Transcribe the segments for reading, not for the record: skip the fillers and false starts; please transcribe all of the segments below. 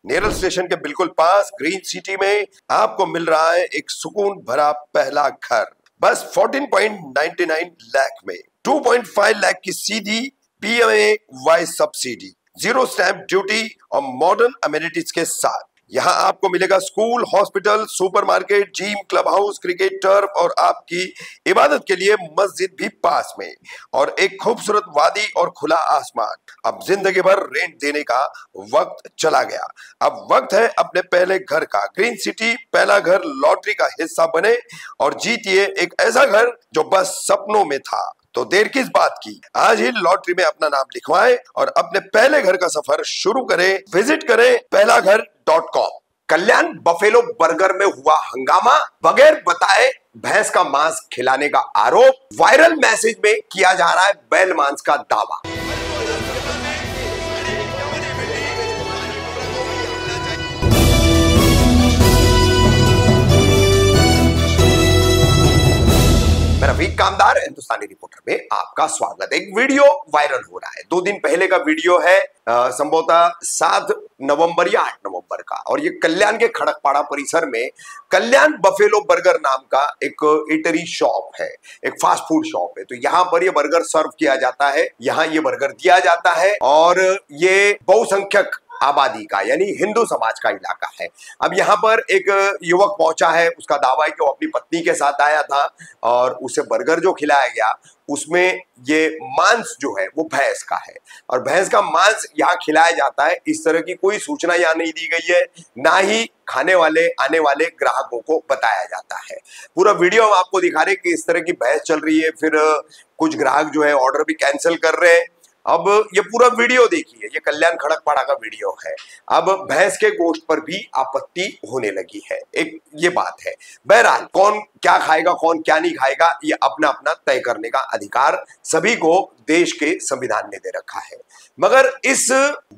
Neral station के बिल्कुल pass green city में आपको मिल रहा है एक सुकून भरा पहला घर, बस 14.99 लाख में 2.5 लाख की सीधी PMAY सब्सिडी, 0 स्टैंप ड्यूटी और मॉडर्न अमेनिटीज के साथ। यहाँ आपको मिलेगा school, hospital, supermarket, gym, club house, cricket turf और आपकी इबादत के लिए मस्जिद भी पास में, और एक खूबसूरत वादी और खुला आसमान। अब जिंदगी भर रेंट देने का वक्त चला गया, अब वक्त है अपने पहले घर का। ग्रीन सिटी पहला घर लॉटरी का हिस्सा बने और जीतिए एक ऐसा घर जो बस सपनों में था। तो देर किस बात की, आज ही लॉटरी में अपना नाम लिखवाएं और अपने पहले घर का सफर शुरू करें। विजिट करें पहलाघर.com। कल्याण बफेलो बर्गर में हुआ हंगामा, बगैर बताए भैंस का मांस खिलाने का आरोप, वायरल मैसेज में किया जा रहा है बैल मांस का दावा। रफीक कामदार हिंदुस्तानी रिपोर्टर में आपका स्वागत। एक वीडियो वायरल हो रहा है, 2 दिन पहले का वीडियो है, संभवतः 7 नवंबर या 8 नवंबर का, और ये कल्याण के खड़कपाड़ा परिसर में कल्याण बफेलो बर्गर नाम का एक ईटरी शॉप है, एक फास्ट फूड शॉप है। तो यहाँ पर ये बर्गर सर्व किया जाता है, यहाँ ये बर्गर दिया जाता है, और ये बहुसंख्यक आबादी का यानी हिंदू समाज का इलाका है। अब यहाँ पर एक युवक पहुंचा है, उसका दावा है कि वो अपनी पत्नी के साथ आया था और उसे बर्गर जो खिलाया गया उसमें ये मांस जो है वो भैंस का है, और भैंस का मांस यहाँ खिलाया जाता है। इस तरह की कोई सूचना यहाँ नहीं दी गई है, ना ही खाने वाले आने वाले ग्राहकों को बताया जाता है। पूरा वीडियो हम आपको दिखा रहे हैं कि इस तरह की बहस चल रही है, फिर कुछ ग्राहक जो है ऑर्डर भी कैंसिल कर रहे हैं। अब ये पूरा वीडियो देखिए, ये कल्याण खड़कपाड़ा का वीडियो है। अब भैंस के गोश्त पर भी आपत्ति होने लगी है, एक ये बात है। बहरहाल कौन क्या खाएगा कौन क्या नहीं खाएगा ये अपना अपना तय करने का अधिकार सभी को देश के संविधान ने दे रखा है। मगर इस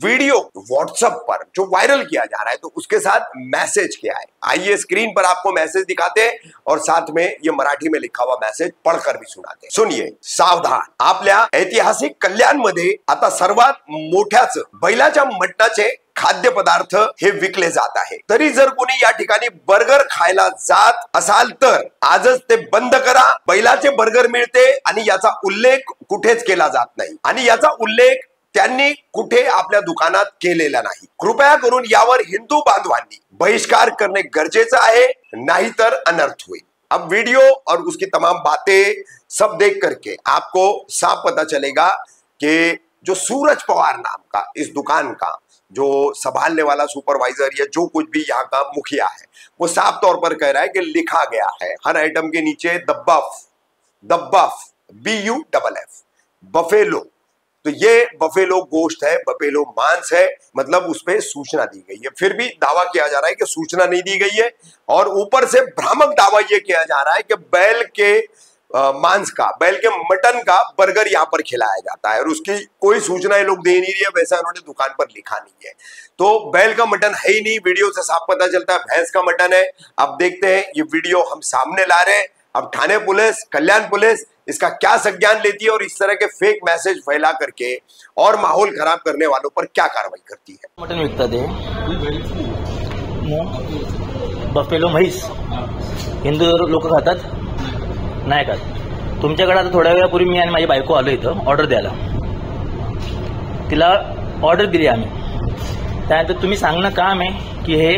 वीडियो व्हाट्सएप पर जो वायरल किया जा रहा है तो उसके साथ मैसेज क्या है, आइए स्क्रीन पर आपको मैसेज दिखाते हैं और साथ में ये मराठी में लिखा हुआ मैसेज पढ़कर भी सुनाते हैं। सुनिए। सावधान, आपल्या ऐतिहासिक कल्याणमध्ये आता सर्वात मोठ्याच बैलाच्या मटणाचे खाद्यपदार्थ हे विकले जात आहे। तरी जर कोणी या ठिकाणी बर्गर खायला जात असाल तर आजच ते बंद करा। बैलाचे बर्गर मिळते आणि याचा उल्लेख कुठेच केला जात नाही, आणि याचा उल्लेख त्यांनी कुठे आपल्या दुकानात केलेला नाही। कृपया करून यावर हिंदू बांधवांनी बहिष्कार करणे गरजेचं आहे, नाहीतर अनर्थ होईल। अब वीडियो और उसकी तमाम बातें सब देख करके आपको साफ पता चलेगा कि जो सूरज पवार नाम का इस दुकान का जो संभालने वाला सुपरवाइजर या जो कुछ भी यहाँ का मुखिया है, वो साफ तौर पर कह रहा है कि लिखा गया है हर आइटम के नीचे द बफ BUFF बफेलो। तो ये बफेलो गोश्त है, बफेलो मांस है, मतलब उसपे सूचना दी गई है। फिर भी दावा किया जा रहा है कि सूचना नहीं दी गई है, और ऊपर से भ्रामक दावा ये किया जा रहा है कि बैल के मांस का, बैल के मटन का बर्गर यहाँ पर खिलाया जाता है, और उसकी कोई सूचना ये लोग दे नहीं रही है, वैसा उन्होंने दुकान पर लिखा नहीं है। तो बैल का मटन है ही नहीं, वीडियो से साफ पता चलता है भैंस का मटन है। अब देखते हैं, ये वीडियो हम सामने ला रहे हैं, अब थाने पुलिस, कल्याण पुलिस इसका क्या संज्ञान लेती है और इस तरह के फेक मैसेज फैला करके और माहौल खराब करने वालों पर क्या कार्रवाई करती है। मटन विकतात बफेलो म्हैस हिंदू लोक खातात नाही खात। तुमच्याकडे आता थोड्या वेळापूर्वी मी आणि माझी बायको आलो इथं ऑर्डर द्यायला, तिला ऑर्डर दिली आम्ही, त्यानंतर तुम्ही सांगणं काम आहे की हे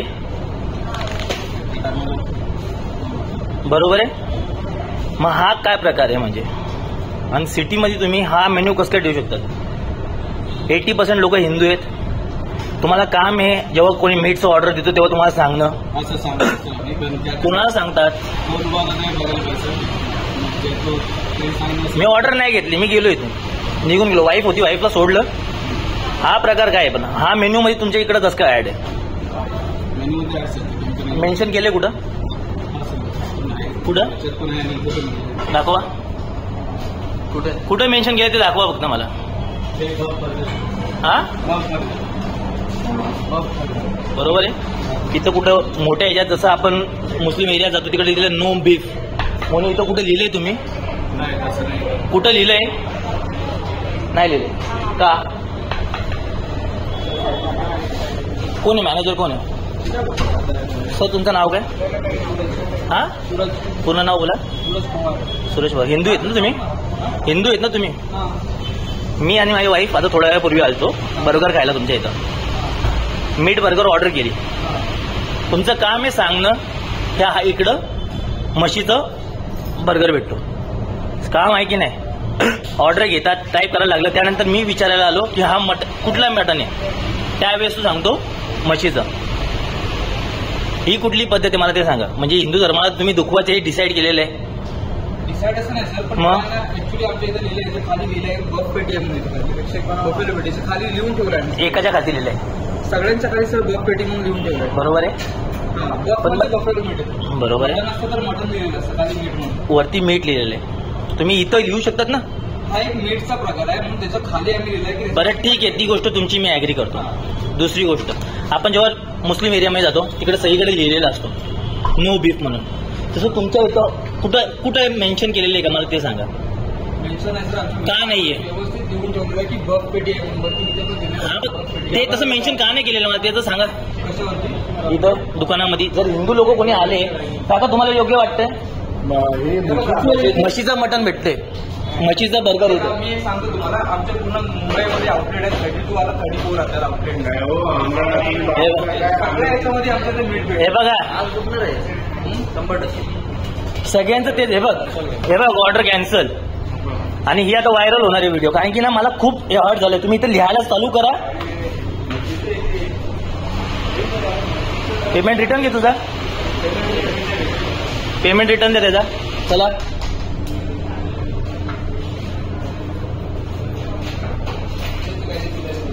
बरोबर आहे। मग हा काय प्रकार आहे म्हणजे, आणि सिटीमध्ये तुम्ही हा मेन्यू कसं काय ठेवू शकतात? 80% लोक हिंदू आहेत, तुम्हाला काम आहे जेव्हा कोणी मीटचं ऑर्डर देतो तेव्हा तुम्हाला सांगणं, कुणाला सांगतात? मी ऑर्डर नाही घेतली, मी गेलो इथून निघून गेलो, वाईफ होती वाईफला सोडलं। हा प्रकार काय आहे? पण हा मेन्यू मध्ये तुमच्या इकडे कसं काय ऍड आहे? मेन्शन केले कुठं कुठं दाखवा, कुठं मेन्शन केलं ते दाखवा फक्त मला। हा बरोबर आहे, इथं कुठं मोठ्या ह्याच्यात जसं आपण मुस्लिम एरियात जातो तिकडे लिहिलं नो बीफ म्हणून, इथं कुठं लिहिलंय तुम्ही? कुठं लिहिलंय? नाही लिहिलंय का? कोण आहे मॅनेजर, कोण आहे सर? तुमचं नाव काय? हा, पूर्ण नाव बोला. सुरेश पवार. हिंदू आहेत ना तुम्ही? हिंदू आहेत ना तुम्ही? मी आणि माझी वाईफ आता थोड्या वेळापूर्वी आलतो बर्गर खायला तुमच्या इथं. मीट बर्गर ऑर्डर केली. तुमचं काम आहे सांगणं ह्या इकडं म्हशीचं बर्गर भेटतो. काम आहे की नाही? ऑर्डर घेतात, टाईप करायला लागलं. त्यानंतर मी विचारायला आलो की हा कुठला मटन आहे. त्यावेळेस तू सांगतो म्हशीचं. ही कुठली पद्धत आहे मला ते सांगा. म्हणजे हिंदू धर्माला तुम्ही दुखवायचं हे डिसाईड केलेलं आहे? डिसाईड असं नाही सर, पण मग? ऍक्च्युली आमच्या इथं लिहिलंय, खाली लिहिलंय बफ पेटी आहे म्हणून. बफेलो पेटी खाली लिहून ठेवलं आहे. एकाच्या खाती लिहिलं आहे सगळ्यांच्या खाली सर बफ पेटी म्हणून लिहून ठेवलं आहे. बरोबर आहे. बफेलो मीट आहे. बरोबर आहे. असतं तर मटन लिहिलेलं असतं खाली मीट म्हणून. वरती मीठ लिहिलेलं आहे. तुम्ही इथं लिहू शकतात ना. हा एक मीटचा प्रकार आहे म्हणून त्याच्या खाली आम्ही लिहिलंय की. बरं ठीक आहे, ती गोष्ट तुमची मी ऍग्री करतो. दुसरी गोष्ट, आपण जेव्हा मुस्लिम एरियामध्ये जातो तिकडे सगळीकडे लिहिलेला असतो नो बीफ म्हणून. तसं तुमच्या इथं कुठं मेन्शन केलेलं आहे का मला ते सांगा. मेन्शन आहे सर का नाहीये? व्यवस्थित लिहून ठेवलेलं आहे की बफ पेटी आहे म्हणून. ते तसं मेन्शन का नाही केलेलं मला ते तर सांगा. कशावरती? इथं दुकानामध्ये जर हिंदू लोक कोणी आले काका तुम्हाला योग्य वाटतंय? म्हशीचं मटण भेटते, म्हशीचा बर्गर होतो. मी सांगतो तुम्हाला, आमच्या पूर्ण मुंबईमध्ये आउटलेट आहे 32 वाला 34 आपल्याला आउटलेट सगळ्या याच्यामध्ये आमच्या मीट भेटते. हे बघा 100% सगळ्यांचं तेच. हे बघ ऑर्डर कॅन्सल. आणि ही आता व्हायरल होणारी व्हिडिओ, कारण की ना मला खूप हर्ट झालं. तुम्ही इथं लिहायला चालू करा. पेमेंट रिटर्न घे तुझा. पेमेंट रिटर्न दे त्याचा. चला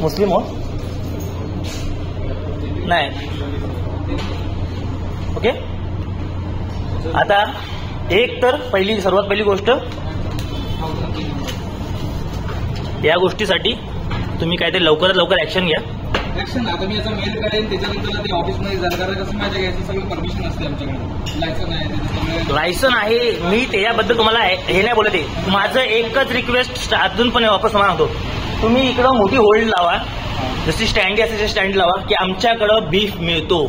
मुस्लिम हो नाही. ओके. आता एक तर सर्वात पहिली गोष्ट, या गोष्टीसाठी तुम्ही काहीतरी लवकरात लवकर ऍक्शन घ्या. ऍक्शन आता मी याचा मेल करेन, त्याच्यानंतर ते ऑफिसमध्ये जाणार कसं माझ्या घ्यायचं सगळं परमिशन असते आमच्याकडे. लायसन आहे, लायसन आहे. मी त्याच्याबद्दल तुम्हाला हे नाही बोलत आहे. माझं एकच रिक्वेस्ट अजून पण वापस मला सांगतो, तुम्ही इकडं मोठी होल्ड लावा, जशी स्टँडी असेल स्टँड लावा की आमच्याकडं बीफ मिळतो.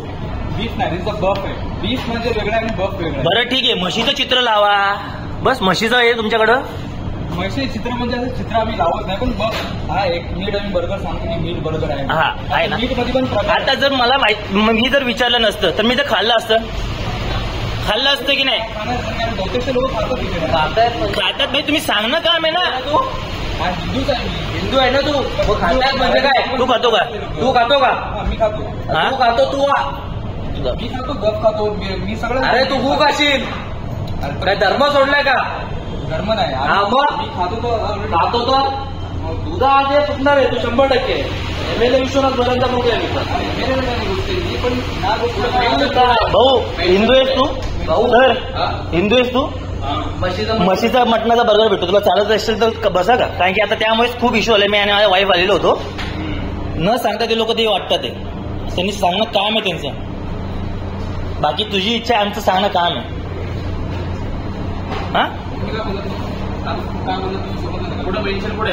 बीफ नाही, बफ आहे. बीफ म्हणजे वेगळा आणि बफ वेगळा. बरं ठीक आहे, म्हशीचं चित्र लावा. बस म्हशीचं आहे तुमच्याकडं. म्हशी चित्र म्हणजे असं चित्र आम्ही लावत नाही, पण बफ हा एक मीठ आम्ही बर्गर सांगतो की मीठ बर्गर आहे. हा आहे ना. मीठ मध्ये पण आता जर मला मी जर विचारलं नसतं तर मी तर खाल्लं असतं की नाही? बहुतेक लोक खातात नाही. तुम्ही सांगणं काम आहे ना. तू हिंदूच आहे. हिंदू आहे ना तू. म्हणजे काय तू खातो का? तू खातो का? मी खातो. तू खातो. तू मी खातो, बफ खातो, मी सगळं. अरे तू खूप खाशील. काय धर्म सोडलाय का? धर्म नाही. मग? मी खातो तो. खातो तो तुझा आज हे चुकणार आहे. तू 100% MLA विश्वनाथ भरांचा मुलगा आहे. मी पण भाऊ हिंदू आहेस तू? सर हिंदू आहेस तू? म्हशीचा मटणाचा बर्गर भेटतो. तुला चालत असेल तर बसा का? कारण की आता त्यामुळेच खूप इश्यू आले. मी आणि माझ्या वाईफ आलेलो होतो. न सांगता ते लोक ते वाटतात. त्यांनी सांगणं काम आहे त्यांचं. बाकी तुझी इच्छा आमचं सांगणं काम आहे. हा काय बोलत तुम्ही सोबत पुढे मेन्शन पुढे